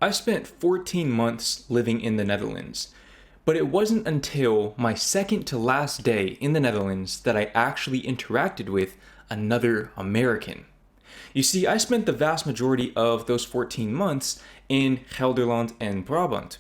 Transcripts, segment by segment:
I spent 14 months living in the Netherlands, but it wasn't until my second to last day in the Netherlands that I actually interacted with another American. You see, I spent the vast majority of those 14 months in Gelderland and Brabant,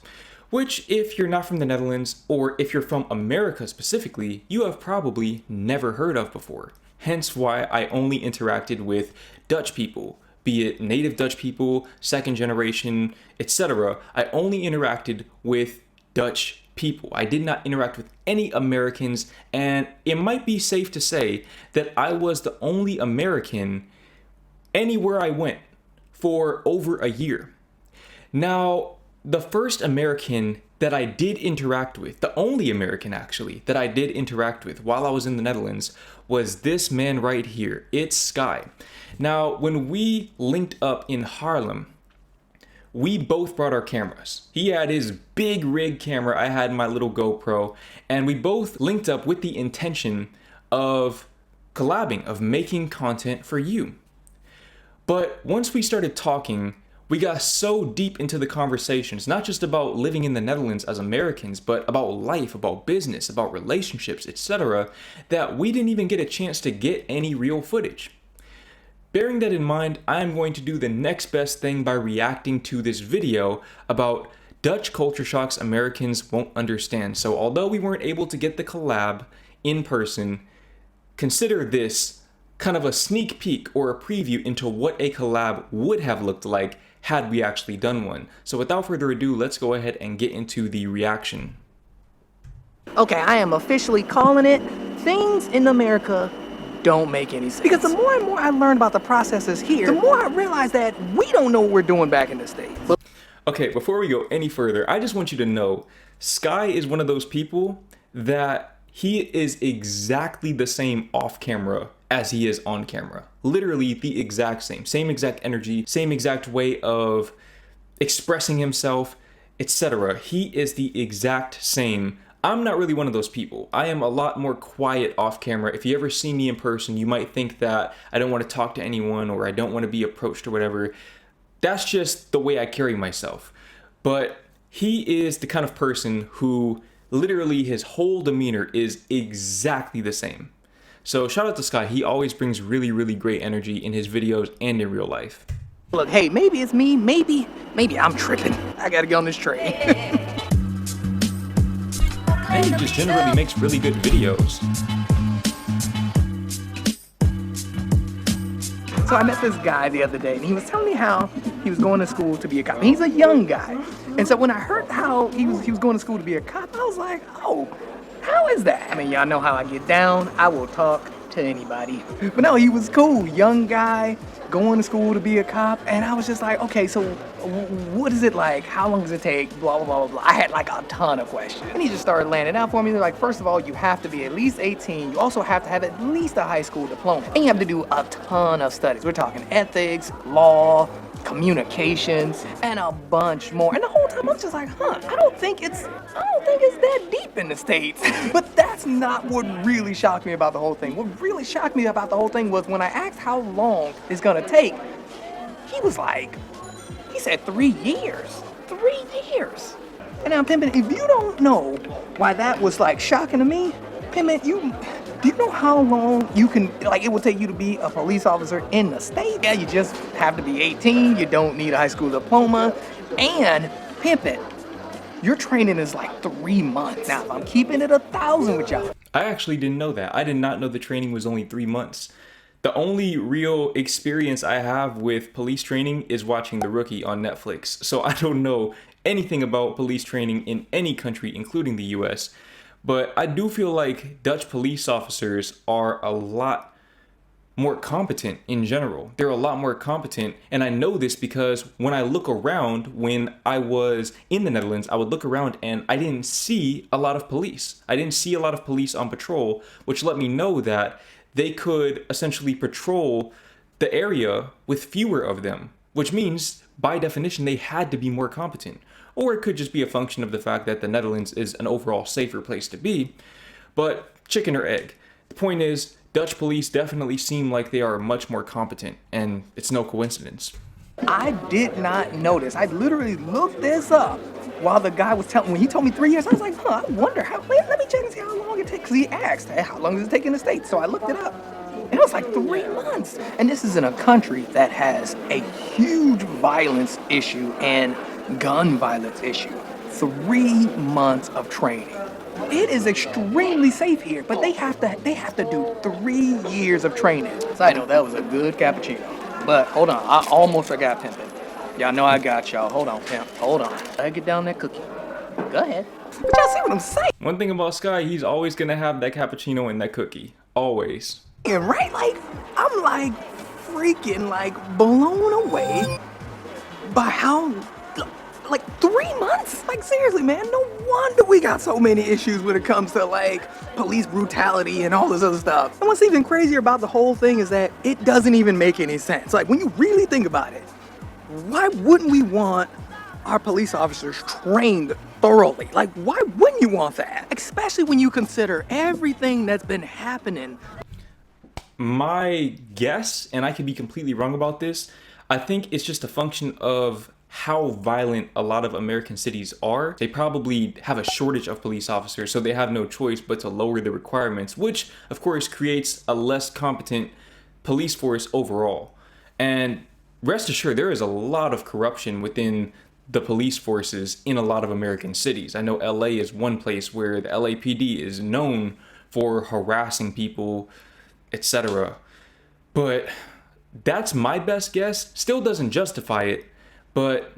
which, if you're not from the Netherlands, or if you're from America specifically, you have probably never heard of before. Hence why I only interacted with Dutch people, be it native Dutch people, second generation, etc. I only interacted with Dutch people. I did not interact with any Americans, and it might be safe to say that I was the only American anywhere I went for over a year. Now, the first American that I did interact with, the only American actually that I did interact with while I was in the Netherlands, was this man right here. It's Sky. Now, when we linked up in Haarlem, we both brought our cameras. He had his big rig camera, I had my little GoPro, and we both linked up with the intention of collabing, of making content for you. But once we started talking, we got so deep into the conversations, not just about living in the Netherlands as Americans, but about life, about business, about relationships, etc., that we didn't even get a chance to get any real footage. Bearing that in mind, I'm going to do the next best thing by reacting to this video about Dutch culture shocks Americans won't understand. So although we weren't able to get the collab in person, consider this kind of a sneak peek or a preview into what a collab would have looked like had we actually done one. So without further ado, let's go ahead and get into the reaction. Okay, I am officially calling it. Things in America don't make any sense. Because the more and more I learn about the processes here, the more I realize that we don't know what we're doing back in the States. Okay, before we go any further, I just want you to know, Sky is one of those people that he is exactly the same off camera as he is on camera. Literally the exact same exact energy, same exact way of expressing himself, etc. He is the exact same. I'm not really one of those people. I am a lot more quiet off camera. If you ever see me in person, you might think that I don't want to talk to anyone or I don't want to be approached or whatever. That's just the way I carry myself. But he is the kind of person who literally his whole demeanor is exactly the same. So shout out to Sky. He always brings really, really great energy in his videos and in real life. Look, hey, maybe it's me, maybe I'm tripping. I gotta get on this train. And he just generally makes really good videos. So I met this guy the other day, and he was telling me how he was going to school to be a cop. And he's a young guy. And so when I heard how he was going to school to be a cop, I was like, oh, how is that? I mean, y'all know how I get down. I will talk to anybody. But no, he was cool. Young guy, going to school to be a cop. And I was just like, okay, so what is it like? How long does it take? Blah, blah, blah, blah. I had like a ton of questions. And he just started laying it out for me. They're like, first of all, you have to be at least 18. You also have to have at least a high school diploma. And you have to do a ton of studies. We're talking ethics, law, communications, and a bunch more. And the whole time I'm just like, I don't think it's that deep in the States. But that's not what really shocked me about the whole thing. What really shocked me about the whole thing was when I asked how long it's gonna take, he said 3 years. 3 years. And now, Pimpin', if you don't know why that was like shocking to me, Pimpin', do you know how long it would take you to be a police officer in the state? Yeah, you just have to be 18, you don't need a high school diploma, and Pimpin', your training is like 3 months. Now, if I'm keeping it 1,000 with y'all. I actually didn't know that. I did not know the training was only 3 months. The only real experience I have with police training is watching The Rookie on Netflix. So I don't know anything about police training in any country, including the US. But I do feel like Dutch police officers are a lot more competent in general. They're a lot more competent, and I know this because when I look around, when I was in the Netherlands, I would look around and I didn't see a lot of police. I didn't see a lot of police on patrol, which let me know that they could essentially patrol the area with fewer of them, which means by definition they had to be more competent. Or it could just be a function of the fact that the Netherlands is an overall safer place to be. But chicken or egg. The point is, Dutch police definitely seem like they are much more competent, and it's no coincidence. I did not notice. I literally looked this up while the guy was telling. When he told me 3 years, I was like, huh, I wonder how. Let me check and see how long it takes. Because he asked, hey, how long does it take in the States? So I looked it up. And it was like 3 months. And this is in a country that has a huge violence issue and gun violence issue. 3 months of training. It is extremely safe here, but they have to do 3 years of training. So I know that was a good cappuccino. But hold on, I almost forgot pimping. Y'all know I got y'all. Hold on, pimp. Hold on. I get down that cookie. Go ahead. But y'all see what I'm saying? One thing about Sky, he's always gonna have that cappuccino and that cookie. Always. Right? Like, I'm like freaking like blown away by how, like 3 months? Like seriously, man, no wonder we got so many issues when it comes to like police brutality and all this other stuff. And what's even crazier about the whole thing is that it doesn't even make any sense. Like when you really think about it, why wouldn't we want our police officers trained thoroughly? Like why wouldn't you want that? Especially when you consider everything that's been happening. My guess, and I could be completely wrong about this, I think it's just a function of how violent a lot of American cities are. They probably have a shortage of police officers, so they have no choice but to lower the requirements, which of course creates a less competent police force overall. And rest assured, there is a lot of corruption within the police forces in a lot of American cities. I know LA is one place where the LAPD is known for harassing people, etc. But that's my best guess. Still doesn't justify it, but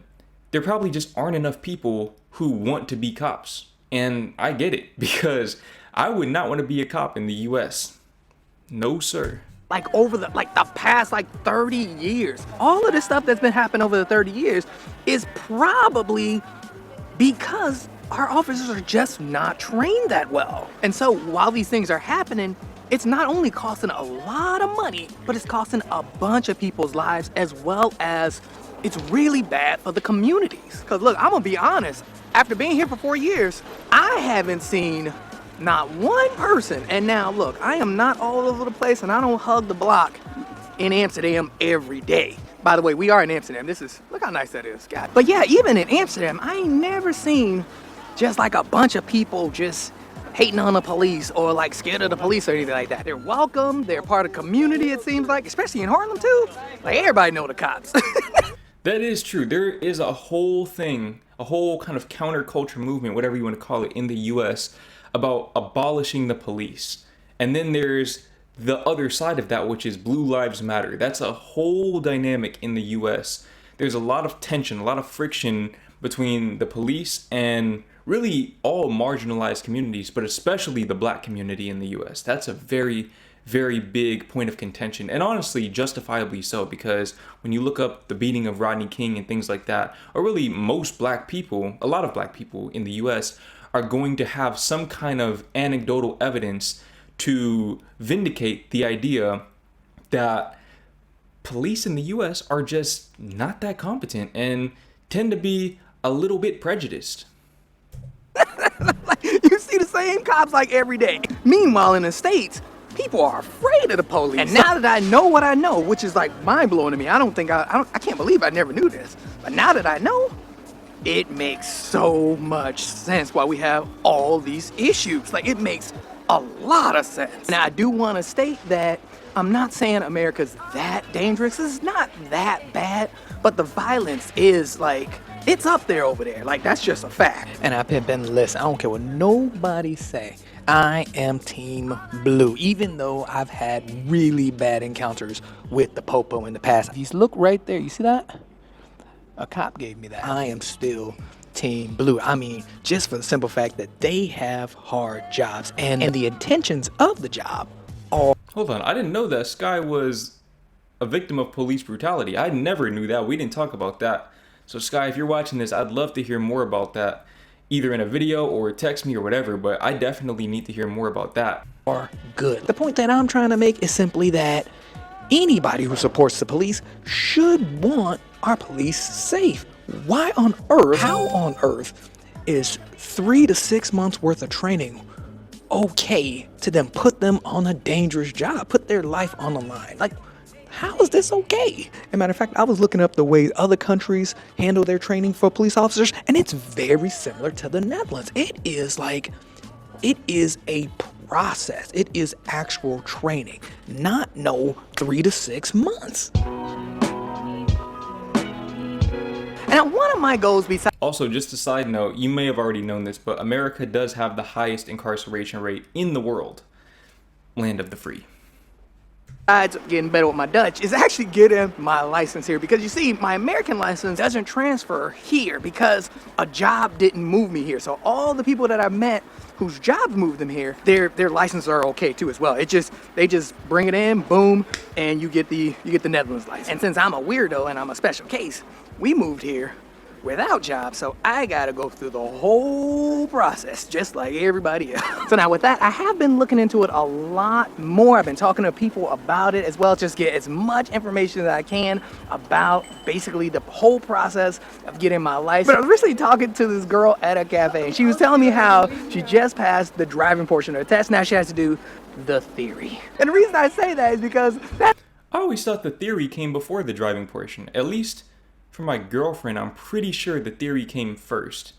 there probably just aren't enough people who want to be cops. And I get it, because I would not want to be a cop in the US. No, sir. Like over the past 30 years. All of this stuff that's been happening over the 30 years is probably because our officers are just not trained that well. And so while these things are happening, it's not only costing a lot of money, but it's costing a bunch of people's lives, as well as it's really bad for the communities. Cause look, I'm gonna be honest, after being here for 4 years, I haven't seen not one person. And now look, I am not all over the place and I don't hug the block in Amsterdam every day. By the way, we are in Amsterdam. Look how nice that is, God. But yeah, even in Amsterdam, I ain't never seen just like a bunch of people just hating on the police or like scared of the police or anything like that. They're welcome, they're part of the community, it seems like, especially in Harlem too. Like everybody know the cops. That is true. There is a whole thing, a whole kind of counterculture movement, whatever you want to call it, in the US about abolishing the police. And then there's the other side of that, which is Blue Lives Matter. That's a whole dynamic in the US. There's a lot of tension, a lot of friction between the police and really all marginalized communities, but especially the black community in the US. That's a very, very big point of contention, and honestly, justifiably so, because when you look up the beating of Rodney King and things like that, or really most black people, a lot of black people in the US are going to have some kind of anecdotal evidence to vindicate the idea that police in the US are just not that competent and tend to be a little bit prejudiced. You see the same cops like every day. Meanwhile, in the States, people are afraid of the police. And now that I know what I know, which is like mind blowing to me, I can't believe I never knew this. But now that I know, it makes so much sense why we have all these issues. Like it makes a lot of sense. And I do want to state that I'm not saying America's that dangerous. It's not that bad, but the violence is like, it's up there over there. Like that's just a fact. And I've been listen, I don't care what nobody say. I am Team Blue, even though I've had really bad encounters with the Popo in the past. If you look right there, you see that? A cop gave me that. I am still Team Blue. I mean, just for the simple fact that they have hard jobs and the intentions of the job are... Hold on, I didn't know that Sky was a victim of police brutality. I never knew that. We didn't talk about that. So Sky, if you're watching this, I'd love to hear more about that, either in a video or text me or whatever, but I definitely need to hear more about that. Are good. The point that I'm trying to make is simply that anybody who supports the police should want our police safe. Why on earth, how on earth is 3 to 6 months worth of training okay to then put them on a dangerous job, put their life on the line? Like, how is this okay? As a matter of fact, I was looking up the way other countries handle their training for police officers, and it's very similar to the Netherlands. It is a process. It is actual training, not no 3 to 6 months. And one of my goals besides Also, just a side note, you may have already known this, but America does have the highest incarceration rate in the world. Land of the free. getting better with my Dutch is actually getting my license here, because you see, my American license doesn't transfer here because a job didn't move me here. So all the people that I met whose jobs moved them here, their licenses are okay too as well. They just bring it in, boom, and you get the Netherlands license. And since I'm a weirdo and I'm a special case, we moved here without jobs, so I gotta go through the whole process just like everybody else. So now with that, I have been looking into it a lot more. I've been talking to people about it as well, just get as much information as I can about basically the whole process of getting my license. But I was recently talking to this girl at a cafe, and she was telling me how she just passed the driving portion of the test. Now she has to do the theory. And the reason I say that is because I always thought the theory came before the driving portion. At least for my girlfriend, I'm pretty sure the theory came first.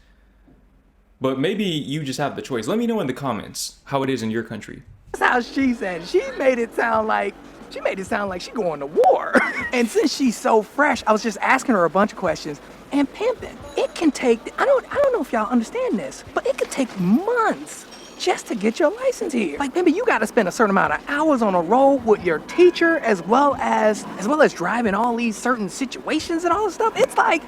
But maybe you just have the choice. Let me know in the comments how it is in your country. That's how she said. She made it sound like she going to war. And since she's so fresh, I was just asking her a bunch of questions. And pimping, it can take, I don't know if y'all understand this, but it could take months just to get your license here. Like, maybe you gotta spend a certain amount of hours on a road with your teacher, as well as driving all these certain situations and all this stuff. It's like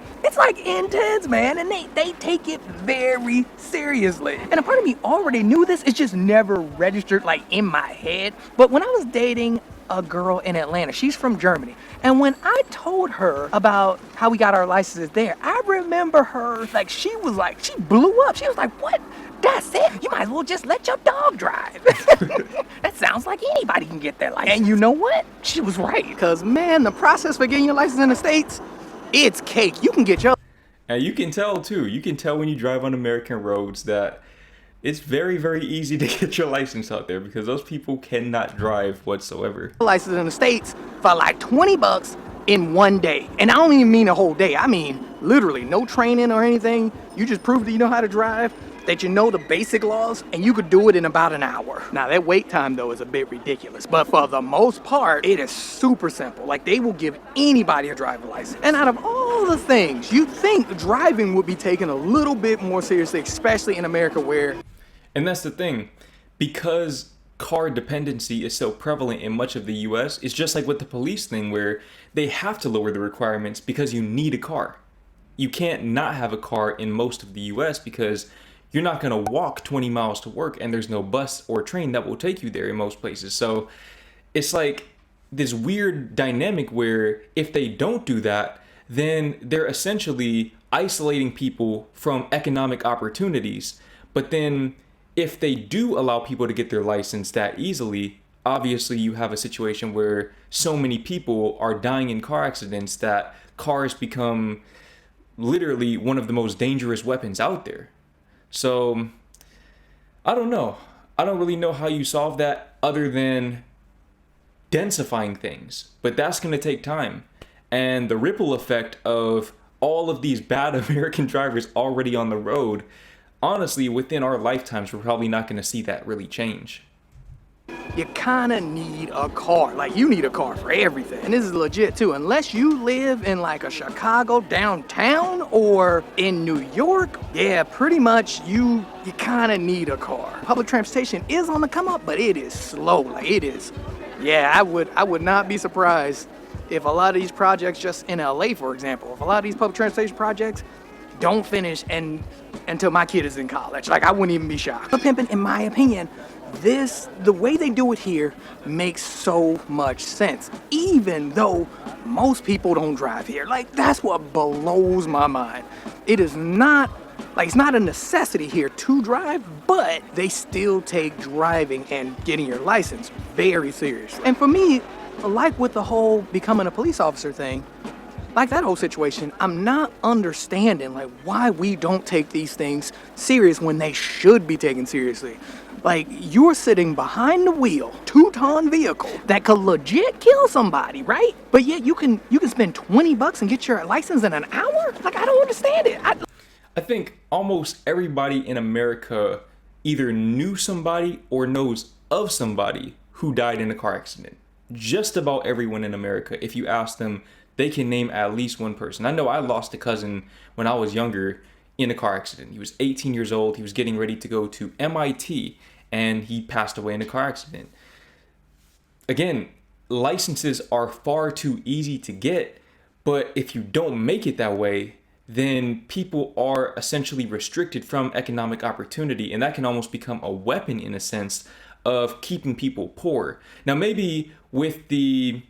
intense, man, and they take it very seriously. And a part of me already knew this, it just never registered like in my head. But when I was dating a girl in Atlanta, she's from Germany, and when I told her about how we got our licenses there, I remember her, like, she blew up. She was like, "What? That's it? You might as well just let your dog drive." That sounds like anybody can get their license. And you know what? She was right. Because, man, the process for getting your license in the States, it's cake. You can get your... And you can tell, too. You can tell when you drive on American roads that it's very, very easy to get your license out there, because those people cannot drive whatsoever. License in the States for like $20 in one day. And I don't even mean a whole day. I mean, literally, no training or anything. You just prove that you know how to drive, that you know the basic laws, and you could do it in about an hour. Now, that wait time, though, is a bit ridiculous, but for the most part, it is super simple. Like, they will give anybody a driver's license. And out of all the things, you'd think driving would be taken a little bit more seriously, especially in America, where... And that's the thing, because car dependency is so prevalent in much of the US, it's just like with the police thing, where they have to lower the requirements because you need a car. You can't not have a car in most of the US because you're not going to walk 20 miles to work, and there's no bus or train that will take you there in most places. So it's like this weird dynamic where if they don't do that, then they're essentially isolating people from economic opportunities. But then if they do allow people to get their license that easily, obviously you have a situation where so many people are dying in car accidents that cars become literally one of the most dangerous weapons out there. So, I don't know. I don't really know how you solve that other than densifying things. But that's going to take time. And the ripple effect of all of these bad American drivers already on the road, honestly, within our lifetimes, we're probably not going to see that really change. You kind of need a car. Like, you need a car for everything. And this is legit too. Unless you live in like a Chicago downtown or in New York, yeah, pretty much you kind of need a car. Public transportation is on the come up, but it is slow. Like, it is. Yeah, I would not be surprised if a lot of these projects, just in LA, for example, if a lot of these public transportation projects don't finish until my kid is in college. Like, I wouldn't even be shocked. But pimping, in my opinion, the way they do it here makes so much sense, even though most people don't drive here. Like, that's what blows my mind. It is not, like, it's not a necessity here to drive, but they still take driving and getting your license very seriously. And for me, like with the whole becoming a police officer thing, like that whole situation, I'm not understanding like why we don't take these things serious when they should be taken seriously. Like, you're sitting behind the wheel, 2-ton vehicle that could legit kill somebody, right? But yet you can spend $20 and get your license in an hour? Like, I don't understand it. I think almost everybody in America either knew somebody or knows of somebody who died in a car accident. Just about everyone in America, if you ask them, they can name at least one person. I know I lost a cousin when I was younger in a car accident. He was 18 years old. He was getting ready to go to MIT, and he passed away in a car accident. Again, licenses are far too easy to get, but if you don't make it that way, then people are essentially restricted from economic opportunity, and that can almost become a weapon in a sense of keeping people poor. Now, maybe with the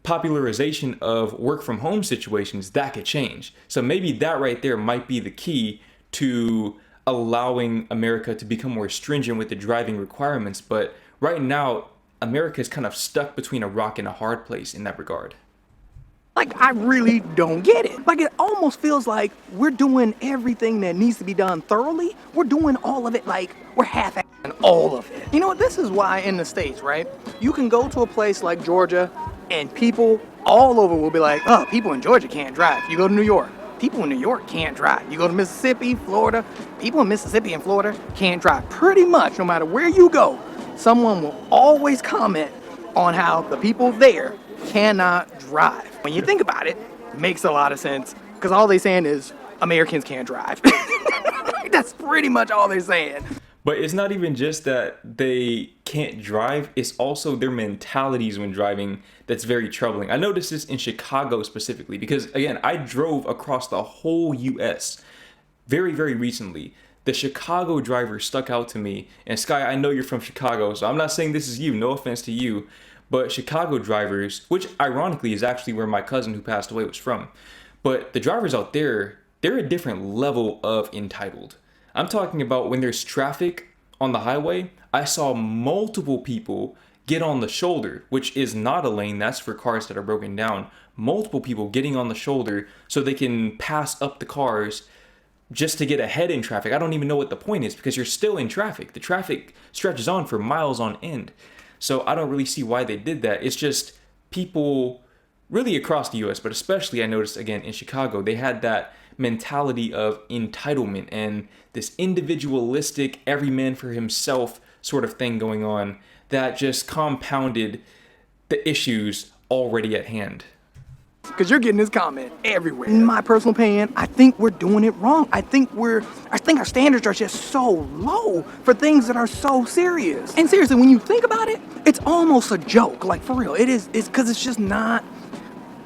popularization of work from home situations, that could change. So maybe that right there might be the key to allowing America to become more stringent with the driving requirements. But right now, America is kind of stuck between a rock and a hard place in that regard. Like, I really don't get it. Like, it almost feels like we're doing everything that needs to be done thoroughly. We're doing all of it like we're half-assing all of it. You know what? This is why in the States, right? You can go to a place like Georgia and people all over will be like, oh, people in Georgia can't drive. You go to New York, people in New York can't drive. You go to Mississippi, Florida, people in Mississippi and Florida can't drive. Pretty much, no matter where you go, someone will always comment on how the people there cannot drive. When you think about it, it makes a lot of sense, because all they're saying is Americans can't drive. That's pretty much all they're saying. But it's not even just that they can't drive, it's also their mentalities when driving that's very troubling. I noticed this in Chicago specifically because, again, I drove across the whole US very, very recently. The Chicago driver stuck out to me. And Sky, I know you're from Chicago, so I'm not saying this is you, no offense to you. But Chicago drivers, which ironically is actually where my cousin who passed away was from, but the drivers out there, they're a different level of entitled. I'm talking about when there's traffic on the highway, I saw multiple people get on the shoulder, which is not a lane, that's for cars that are broken down. Multiple people getting on the shoulder so they can pass up the cars just to get ahead in traffic. I don't even know what the point is because you're still in traffic. The traffic stretches on for miles on end. So I don't really see why they did that. It's just people really across the US, but especially I noticed again in Chicago, they had that mentality of entitlement and this individualistic, every man for himself sort of thing going on that just compounded the issues already at hand. Because you're getting this comment everywhere. In my personal opinion, I think we're doing it wrong. I think our standards are just so low for things that are so serious. And seriously, when you think about it, it's almost a joke. Like, for real, it's because it's just not.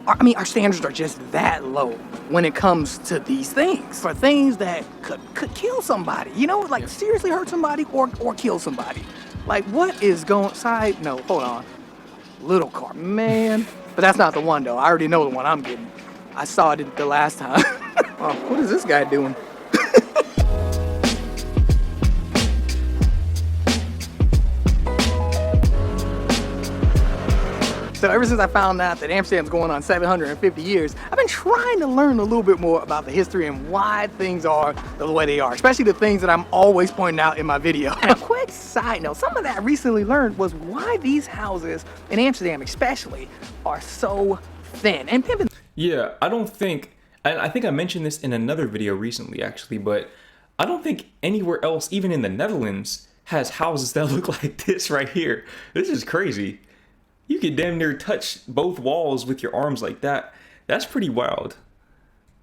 I mean, our standards are just that low when it comes to these things. For things that could kill somebody, you know, like seriously hurt somebody or kill somebody. Like, what is going side? No, hold on. Little car, man. But that's not the one, though. I already know the one I'm getting. I saw it the last time. Oh, what is this guy doing? So ever since I found out that Amsterdam's going on 750 years, I've been trying to learn a little bit more about the history and why things are the way they are, especially the things that I'm always pointing out in my video. And a quick side note, something that I recently learned was why these houses in Amsterdam especially are so thin and pimping. Yeah, I don't think, and I think I mentioned this in another video recently actually, but I don't think anywhere else, even in the Netherlands, has houses that look like this right here. This is crazy. You could damn near touch both walls with your arms like that. That's pretty wild.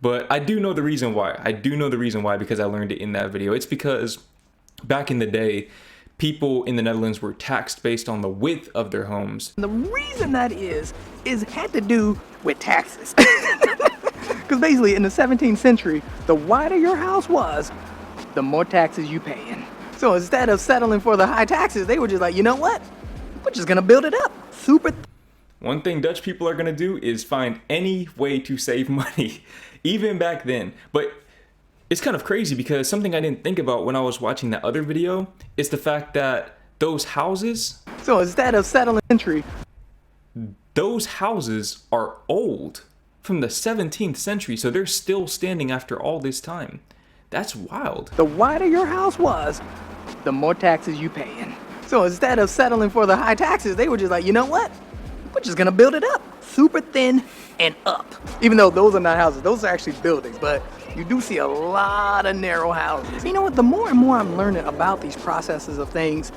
But I do know the reason why. I do know the reason why because I learned it in that video. It's because back in the day, people in the Netherlands were taxed based on the width of their homes. And the reason that is had to do with taxes. Because basically in the 17th century, the wider your house was, the more taxes you paying. So instead of settling for the high taxes, they were just like, you know what? We're just gonna build it up. Super. One thing Dutch people are gonna do is find any way to save money, even back then. But it's kind of crazy because something I didn't think about when I was watching that other video is the fact that those houses. So instead of settling entry, those houses are old from the 17th century, so they're still standing after all this time. That's wild. The wider your house was, the more taxes you paying. So instead of settling for the high taxes, they were just like, you know what? We're just gonna build it up, super thin and up. Even though those are not houses, those are actually buildings, but you do see a lot of narrow houses. You know what, the more and more I'm learning about these processes of things,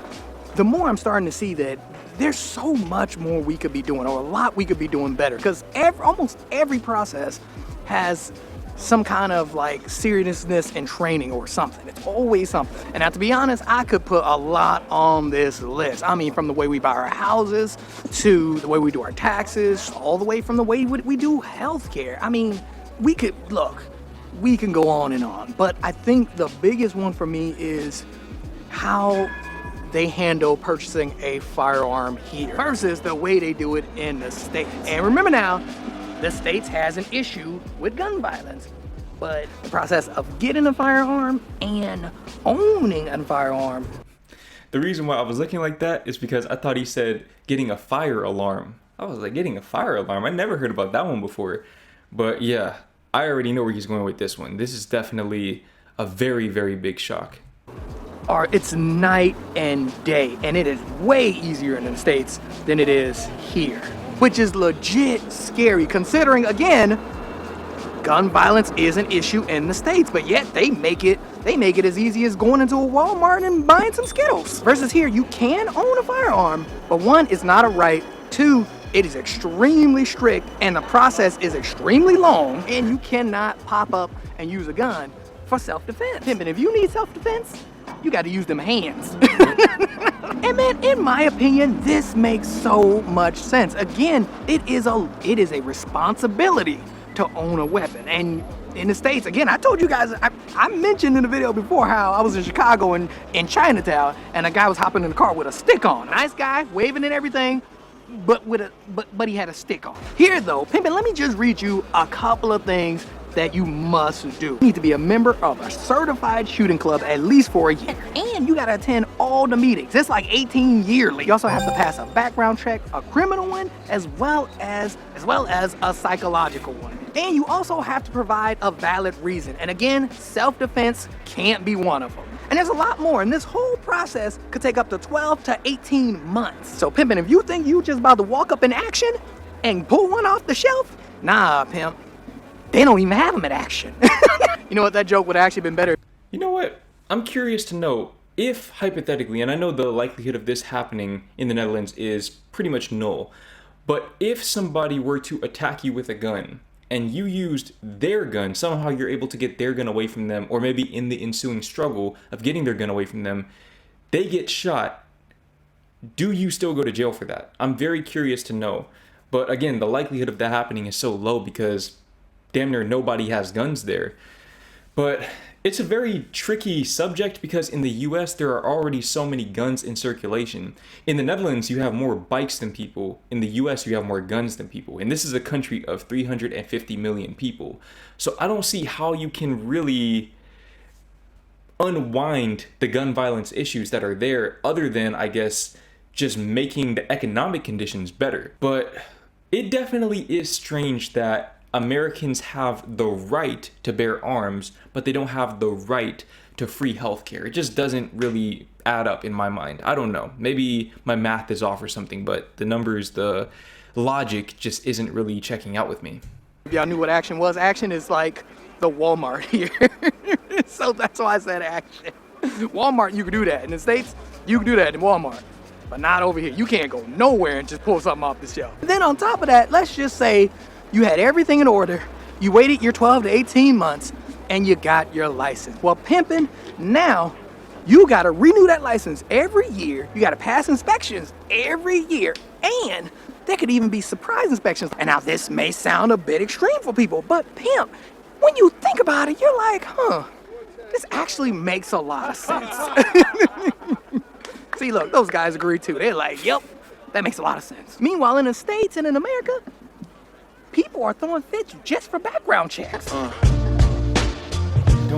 the more I'm starting to see that there's so much more we could be doing, or a lot we could be doing better, because almost every process has some kind of like seriousness and training or something. It's always something. And now, to be honest, I could put a lot on this list. I mean, from the way we buy our houses to the way we do our taxes, all the way from the way we do healthcare. I mean, we can go on and on, but I think the biggest one for me is how they handle purchasing a firearm here versus the way they do it in the States. And remember now, the States has an issue with gun violence, but the process of getting a firearm and owning a firearm. The reason why I was looking like that is because I thought he said getting a fire alarm. I was like, getting a fire alarm? I never heard about that one before. But yeah, I already know where he's going with this one. This is definitely a very, very big shock. It's night and day, and it is way easier in the States than it is here, which is legit scary considering, again, gun violence is an issue in the States, but yet they make it as easy as going into a Walmart and buying some Skittles. Versus here, you can own a firearm, but one, it's not a right. Two, it is extremely strict, and the process is extremely long, and you cannot pop up and use a gun for self-defense. And if you need self-defense, you got to use them hands. And man, in my opinion, this makes so much sense. Again, it is a responsibility to own a weapon. And in the States, again, I told you guys, I mentioned in the video before how I was in Chicago and in Chinatown, and a guy was hopping in the car with a stick on. Nice guy, waving and everything, but he had a stick on. Here though, Pimpin', let me just read you a couple of things that you must do. You need to be a member of a certified shooting club at least for a year. And you gotta attend all the meetings. It's like 18 yearly. You also have to pass a background check, a criminal one, as well as a psychological one. And you also have to provide a valid reason. And again, self-defense can't be one of them. And there's a lot more, and this whole process could take up to 12 to 18 months. So Pimpin', if you think you just about to walk up in action and pull one off the shelf, nah, pimp. They don't even have them in action. You know what, that joke would have actually been better. You know what? I'm curious to know if, hypothetically, and I know the likelihood of this happening in the Netherlands is pretty much null, but if somebody were to attack you with a gun and you used their gun, somehow you're able to get their gun away from them, or maybe in the ensuing struggle of getting their gun away from them, they get shot, do you still go to jail for that? I'm very curious to know. But again, the likelihood of that happening is so low because damn near nobody has guns there. But it's a very tricky subject because in the US there are already so many guns in circulation. In the Netherlands you have more bikes than people. In the US you have more guns than people. And this is a country of 350 million people. So I don't see how you can really unwind the gun violence issues that are there other than, I guess, just making the economic conditions better. But it definitely is strange that Americans have the right to bear arms, but they don't have the right to free healthcare. It just doesn't really add up in my mind. I don't know. Maybe my math is off or something, but the numbers, the logic just isn't really checking out with me. If y'all knew what action was, action is like the Walmart here. So that's why I said action. Walmart, you can do that. In the States, you can do that in Walmart. But not over here. You can't go nowhere and just pull something off the shelf. Then on top of that, let's just say you had everything in order, you waited your 12 to 18 months, and you got your license. Well, Pimpin', now you gotta renew that license every year, you gotta pass inspections every year, and there could even be surprise inspections. And now this may sound a bit extreme for people, but pimp, when you think about it, you're like, this actually makes a lot of sense. See, look, those guys agree too. They're like, yep, that makes a lot of sense. Meanwhile, in the States and in America, people are throwing fits just for background checks. Don't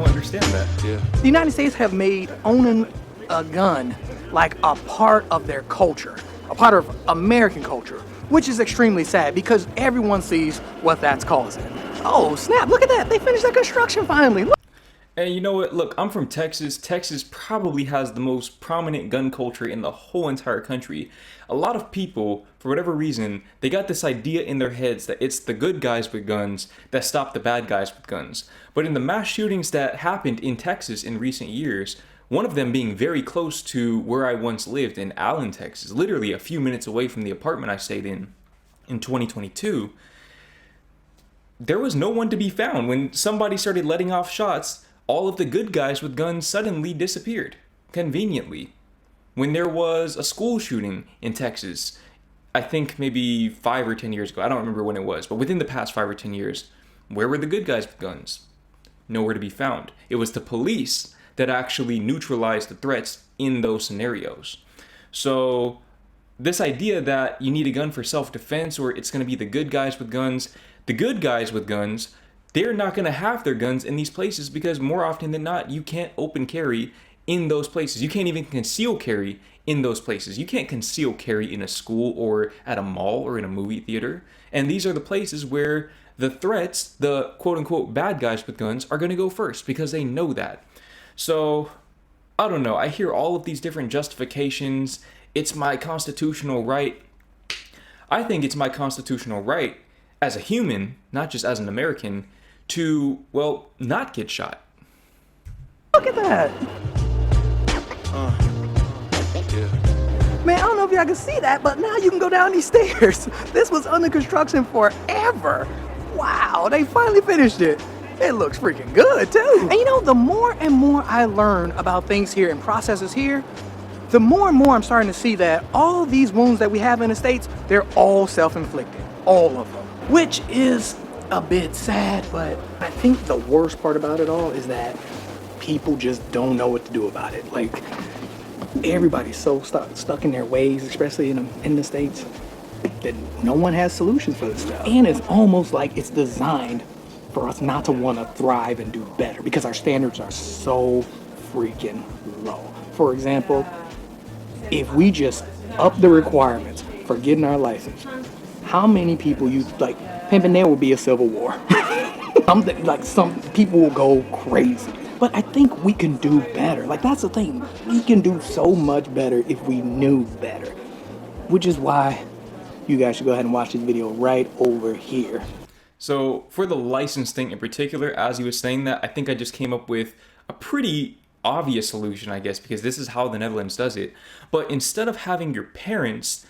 understand that. Yeah. The United States have made owning a gun like a part of their culture, a part of American culture, which is extremely sad because everyone sees what that's causing. Oh snap, look at that, they finished that construction finally. Look. And you know what? Look, I'm from Texas. Texas probably has the most prominent gun culture in the whole entire country. A lot of people, for whatever reason, they got this idea in their heads that it's the good guys with guns that stop the bad guys with guns. But in the mass shootings that happened in Texas in recent years, one of them being very close to where I once lived in Allen, Texas, literally a few minutes away from the apartment I stayed in 2022, there was no one to be found. When somebody started letting off shots, all of the good guys with guns suddenly disappeared, conveniently. When there was a school shooting in Texas, I think maybe 5 or 10 years ago, I don't remember when it was, but within the past 5 or 10 years, where were the good guys with guns? Nowhere to be found. It was the police that actually neutralized the threats in those scenarios. So, this idea that you need a gun for self-defense or it's going to be the good guys with guns, they're not going to have their guns in these places because more often than not, you can't open carry in those places. You can't even conceal carry in those places. You can't conceal carry in a school or at a mall or in a movie theater. And these are the places where the threats, the quote unquote bad guys with guns, are going to go first because they know that. So, I don't know. I hear all of these different justifications. It's my constitutional right. I think it's my constitutional right as a human, not just as an American, to, well, not get shot. Look at that. Man, I don't know if y'all can see that, but now you can go down these stairs. This was under construction forever. Wow, they finally finished it. It looks freaking good, too. And you know, the more and more I learn about things here and processes here, the more and more I'm starting to see that all these wounds that we have in the States, they're all self-inflicted. All of them. Which is a bit sad, but I think the worst part about it all is that people just don't know what to do about it. Like, everybody's so stuck in their ways, especially in the States, that no one has solutions for this stuff. And it's almost like it's designed for us not to want to thrive and do better because our standards are so freaking low. For example, if we just up the requirements for getting our license, how many people pimping there will be a civil war. Some people will go crazy. But I think we can do better. Like, that's the thing. We can do so much better if we knew better. Which is why you guys should go ahead and watch this video right over here. So for the license thing in particular, as he was saying that, I think I just came up with a pretty obvious solution, I guess, because this is how the Netherlands does it. But instead of having your parents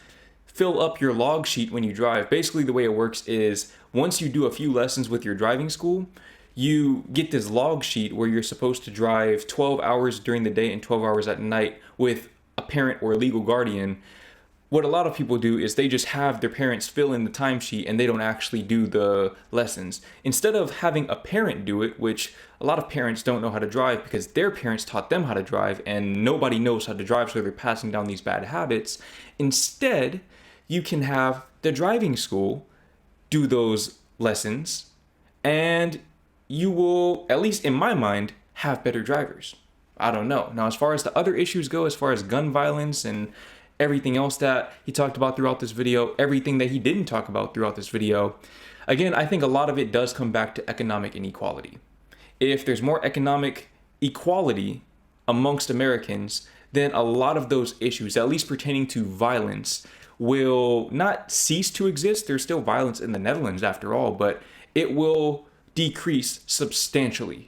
fill up your log sheet when you drive, basically the way it works is once you do a few lessons with your driving school, you get this log sheet where you're supposed to drive 12 hours during the day and 12 hours at night with a parent or a legal guardian. What a lot of people do is they just have their parents fill in the timesheet and they don't actually do the lessons. Instead of having a parent do it, which a lot of parents don't know how to drive because their parents taught them how to drive and nobody knows how to drive, so they're passing down these bad habits. Instead, you can have the driving school do those lessons and you will, at least in my mind, have better drivers. I don't know. Now, as far as the other issues go, as far as gun violence and everything else that he talked about throughout this video, everything that he didn't talk about throughout this video, again, I think a lot of it does come back to economic inequality. If there's more economic equality amongst Americans, then a lot of those issues, at least pertaining to violence, will not cease to exist. There's still violence in the Netherlands after all, but it will decrease substantially.